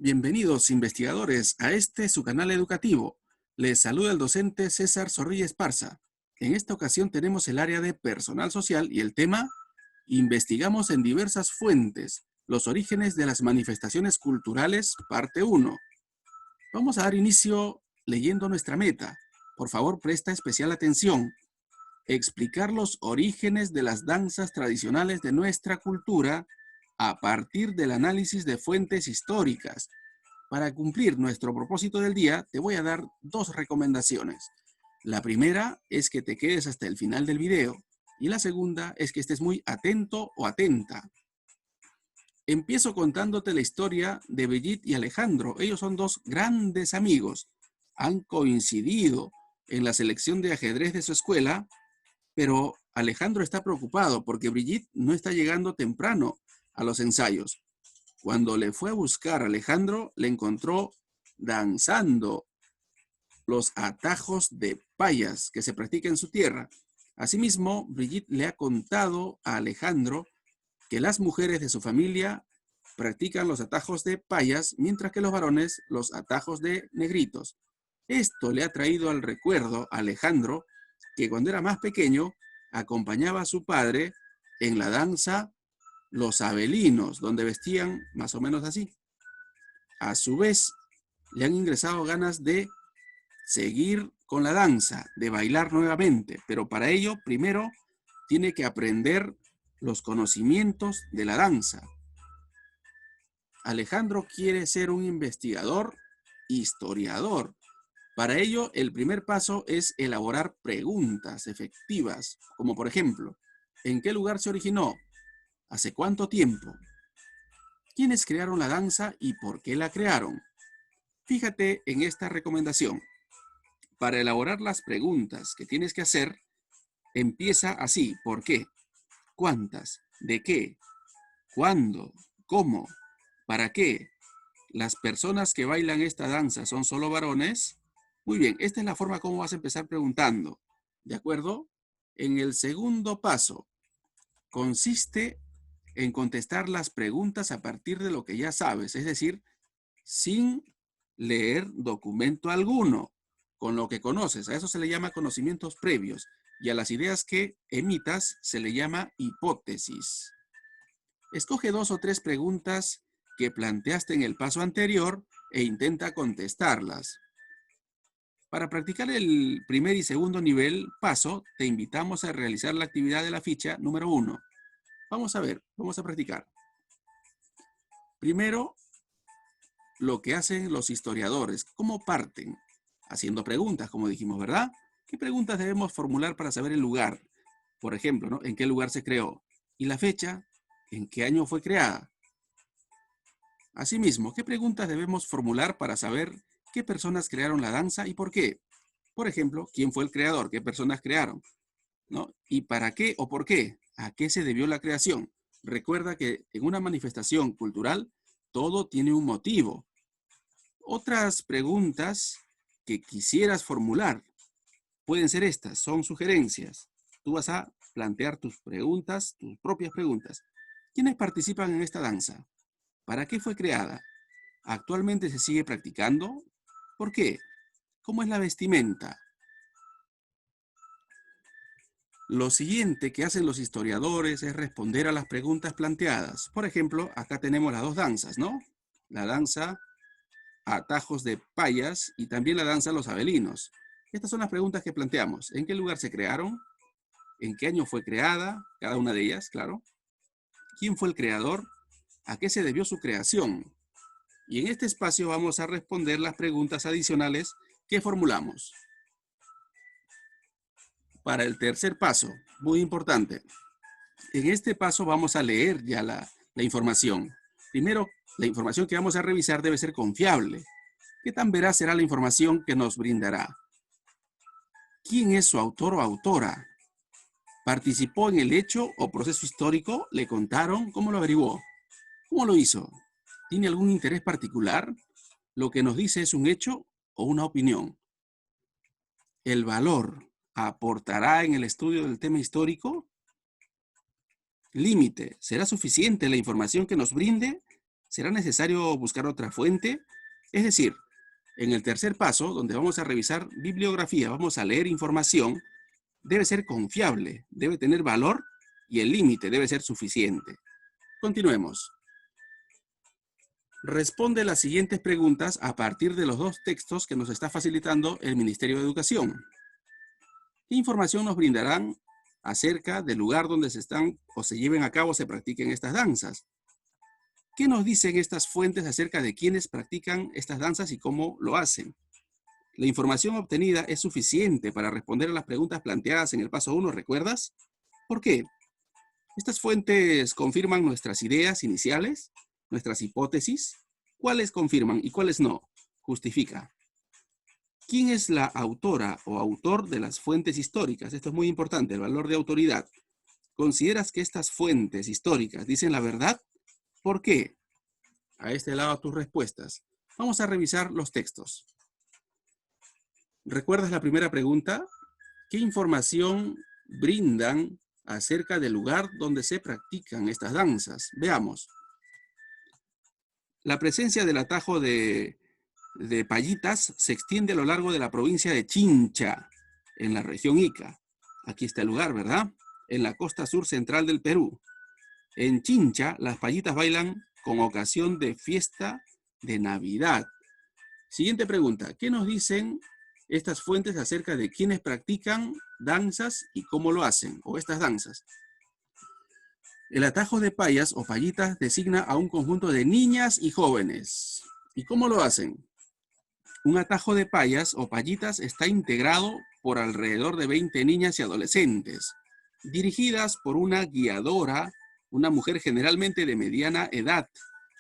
Bienvenidos, investigadores, a este su canal educativo. Les saluda el docente César Zorrilla Esparza. En esta ocasión tenemos el área de personal social y el tema: investigamos en diversas fuentes los orígenes de las manifestaciones culturales, parte 1. Vamos a dar inicio leyendo nuestra meta. Por favor, presta especial atención. Explicar los orígenes de las danzas tradicionales de nuestra cultura a partir del análisis de fuentes históricas. Para cumplir nuestro propósito del día, te voy a dar dos recomendaciones. La primera es que te quedes hasta el final del video y la segunda es que estés muy atento o atenta. Empiezo contándote la historia de Brigitte y Alejandro. Ellos son dos grandes amigos. Han coincidido en la selección de ajedrez de su escuela, pero Alejandro está preocupado porque Brigitte no está llegando temprano a los ensayos. Cuando le fue a buscar a Alejandro, le encontró danzando los atajos de payas que se practican en su tierra. Asimismo, Brigitte le ha contado a Alejandro que las mujeres de su familia practican los atajos de payas, mientras que los varones los atajos de negritos. Esto le ha traído al recuerdo a Alejandro que cuando era más pequeño acompañaba a su padre en la danza Los Abelinos, donde vestían más o menos así. A su vez, le han ingresado ganas de seguir con la danza, de bailar nuevamente, pero para ello primero tiene que aprender los conocimientos de la danza. Alejandro quiere ser un investigador, historiador. Para ello, el primer paso es elaborar preguntas efectivas, como por ejemplo, ¿en qué lugar se originó? ¿Hace cuánto tiempo? ¿Quiénes crearon la danza y por qué la crearon? Fíjate en esta recomendación. Para elaborar las preguntas que tienes que hacer, empieza así: ¿por qué? ¿Cuántas? ¿De qué? ¿Cuándo? ¿Cómo? ¿Para qué? ¿Las personas que bailan esta danza son solo varones? Muy bien, esta es la forma como vas a empezar preguntando, ¿de acuerdo? En el segundo paso, consiste en contestar las preguntas a partir de lo que ya sabes, es decir, sin leer documento alguno, con lo que conoces. A eso se le llama conocimientos previos y a las ideas que emitas se le llama hipótesis. Escoge 2 o 3 preguntas que planteaste en el paso anterior e intenta contestarlas. Para practicar el primer y segundo nivel paso, te invitamos a realizar la actividad de la ficha número 1. Vamos a ver, vamos a practicar. Primero, lo que hacen los historiadores. ¿Cómo parten? Haciendo preguntas, como dijimos, ¿verdad? ¿Qué preguntas debemos formular para saber el lugar? Por ejemplo, ¿no? ¿En qué lugar se creó? ¿Y la fecha? ¿En qué año fue creada? Asimismo, ¿qué preguntas debemos formular para saber qué personas crearon la danza y por qué? Por ejemplo, ¿quién fue el creador? ¿Qué personas crearon? ¿No? ¿Y para qué o por qué? ¿A qué se debió la creación? Recuerda que en una manifestación cultural todo tiene un motivo. Otras preguntas que quisieras formular pueden ser estas, son sugerencias. Tú vas a plantear tus preguntas, tus propias preguntas. ¿Quiénes participan en esta danza? ¿Para qué fue creada? ¿Actualmente se sigue practicando? ¿Por qué? ¿Cómo es la vestimenta? Lo siguiente que hacen los historiadores es responder a las preguntas planteadas. Por ejemplo, acá tenemos las dos danzas, ¿no? La danza atajos de payas y también la danza Los Abelinos. Estas son las preguntas que planteamos. ¿En qué lugar se crearon? ¿En qué año fue creada? Cada una de ellas, claro. ¿Quién fue el creador? ¿A qué se debió su creación? Y en este espacio vamos a responder las preguntas adicionales que formulamos. Para el tercer paso, muy importante. En este paso vamos a leer ya la información. Primero, la información que vamos a revisar debe ser confiable. ¿Qué tan veraz será la información que nos brindará? ¿Quién es su autor o autora? ¿Participó en el hecho o proceso histórico? ¿Le contaron? ¿Cómo lo averiguó? ¿Cómo lo hizo? ¿Tiene algún interés particular? ¿Lo que nos dice es un hecho o una opinión? ¿El valor aportará en el estudio del tema histórico? Límite. ¿Será suficiente la información que nos brinde? ¿Será necesario buscar otra fuente? Es decir, en el tercer paso, donde vamos a revisar bibliografía, vamos a leer información, debe ser confiable, debe tener valor y el límite debe ser suficiente. Continuemos. Responde las siguientes preguntas a partir de los dos textos que nos está facilitando el Ministerio de Educación. ¿Qué información nos brindarán acerca del lugar donde se están o se lleven a cabo o se practiquen estas danzas? ¿Qué nos dicen estas fuentes acerca de quiénes practican estas danzas y cómo lo hacen? La información obtenida es suficiente para responder a las preguntas planteadas en el paso 1, ¿recuerdas? ¿Por qué? Estas fuentes confirman nuestras ideas iniciales, nuestras hipótesis. ¿Cuáles confirman y cuáles no? Justifica. ¿Quién es la autora o autor de las fuentes históricas? Esto es muy importante, el valor de autoridad. ¿Consideras que estas fuentes históricas dicen la verdad? ¿Por qué? A este lado tus respuestas. Vamos a revisar los textos. ¿Recuerdas la primera pregunta? ¿Qué información brindan acerca del lugar donde se practican estas danzas? Veamos. La presencia del atajo de Payitas se extiende a lo largo de la provincia de Chincha, en la región Ica. Aquí está el lugar, ¿verdad? En la costa sur central del Perú. En Chincha, las payitas bailan con ocasión de fiesta de Navidad. Siguiente pregunta. ¿Qué nos dicen estas fuentes acerca de quiénes practican danzas y cómo lo hacen, o estas danzas? El atajo de payas o payitas designa a un conjunto de niñas y jóvenes. ¿Y cómo lo hacen? Un atajo de payas o payitas está integrado por alrededor de 20 niñas y adolescentes, dirigidas por una guiadora, una mujer generalmente de mediana edad,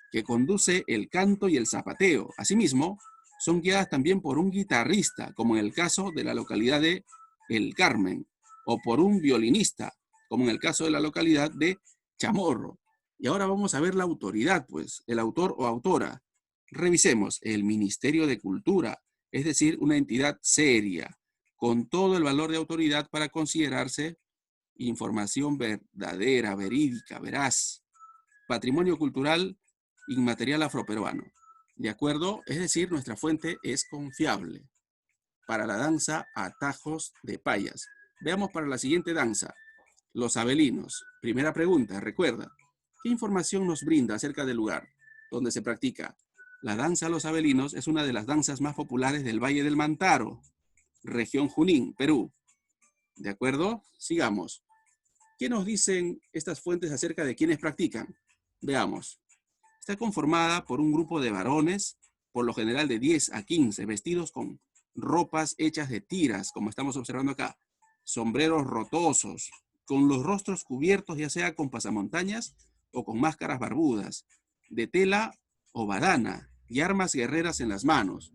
que conduce el canto y el zapateo. Asimismo, son guiadas también por un guitarrista, como en el caso de la localidad de El Carmen, o por un violinista, como en el caso de la localidad de Chamorro. Y ahora vamos a ver la autoridad, pues, el autor o autora. Revisemos el Ministerio de Cultura, es decir, una entidad seria, con todo el valor de autoridad para considerarse información verdadera, verídica, veraz, patrimonio cultural inmaterial afroperuano. ¿De acuerdo? Es decir, nuestra fuente es confiable. Para la danza Atajos de Payas. Veamos para la siguiente danza, los abelinos. Primera pregunta, recuerda, ¿qué información nos brinda acerca del lugar donde se practica? La danza Los Abelinos es una de las danzas más populares del Valle del Mantaro, región Junín, Perú. ¿De acuerdo? Sigamos. ¿Qué nos dicen estas fuentes acerca de quienes practican? Veamos. Está conformada por un grupo de varones, por lo general de 10 a 15, vestidos con ropas hechas de tiras, como estamos observando acá, sombreros rotosos, con los rostros cubiertos ya sea con pasamontañas o con máscaras barbudas, de tela o badana, y armas guerreras en las manos.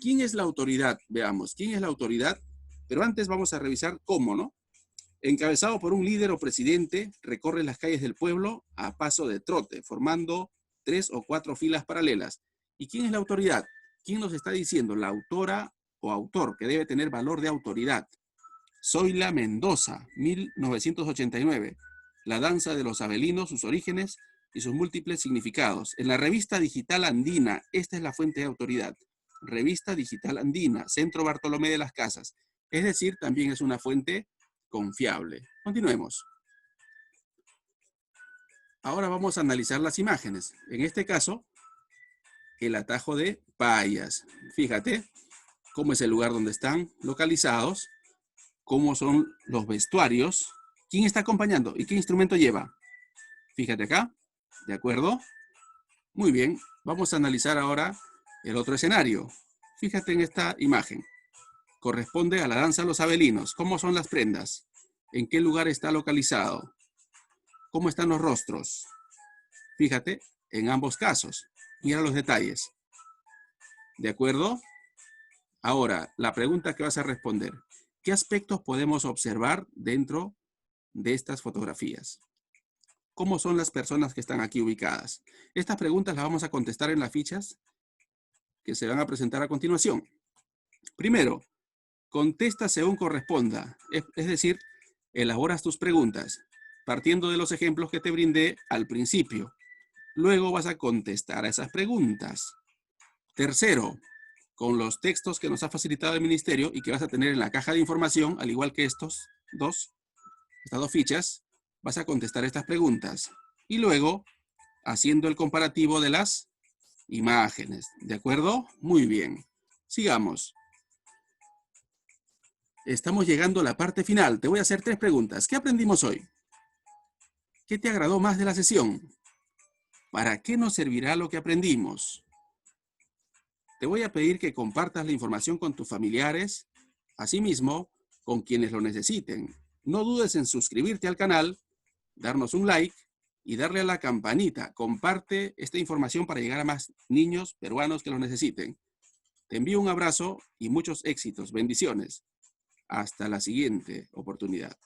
¿Quién es la autoridad? Veamos, ¿quién es la autoridad? Pero antes vamos a revisar cómo, ¿no? Encabezado por un líder o presidente, recorre las calles del pueblo a paso de trote, formando 3 o 4 filas paralelas. ¿Y quién es la autoridad? ¿Quién nos está diciendo? La autora o autor, que debe tener valor de autoridad. Zoila Mendoza, 1989. La danza de los abelinos, sus orígenes y sus múltiples significados. En la revista digital andina, esta es la fuente de autoridad. Revista digital andina, Centro Bartolomé de las Casas. Es decir, también es una fuente confiable. Continuemos. Ahora vamos a analizar las imágenes. En este caso, el atajo de Payas. Fíjate cómo es el lugar donde están localizados, cómo son los vestuarios, quién está acompañando y qué instrumento lleva. Fíjate acá, ¿de acuerdo? Muy bien, vamos a analizar ahora el otro escenario. Fíjate en esta imagen. Corresponde a la danza Los Abelinos. ¿Cómo son las prendas? ¿En qué lugar está localizado? ¿Cómo están los rostros? Fíjate en ambos casos. Mira los detalles. ¿De acuerdo? Ahora, la pregunta que vas a responder. ¿Qué aspectos podemos observar dentro de estas fotografías? ¿Cómo son las personas que están aquí ubicadas? Estas preguntas las vamos a contestar en las fichas que se van a presentar a continuación. Primero, contesta según corresponda. Es decir, elaboras tus preguntas partiendo de los ejemplos que te brindé al principio. Luego vas a contestar a esas preguntas. Tercero, con los textos que nos ha facilitado el ministerio y que vas a tener en la caja de información, al igual que estas dos fichas, vas a contestar estas preguntas. Y luego, haciendo el comparativo de las imágenes. ¿De acuerdo? Muy bien. Sigamos. Estamos llegando a la parte final. Te voy a hacer 3 preguntas. ¿Qué aprendimos hoy? ¿Qué te agradó más de la sesión? ¿Para qué nos servirá lo que aprendimos? Te voy a pedir que compartas la información con tus familiares, asimismo, con quienes lo necesiten. No dudes en suscribirte al canal, darnos un like y darle a la campanita. Comparte esta información para llegar a más niños peruanos que lo necesiten. Te envío un abrazo y muchos éxitos. Bendiciones. Hasta la siguiente oportunidad.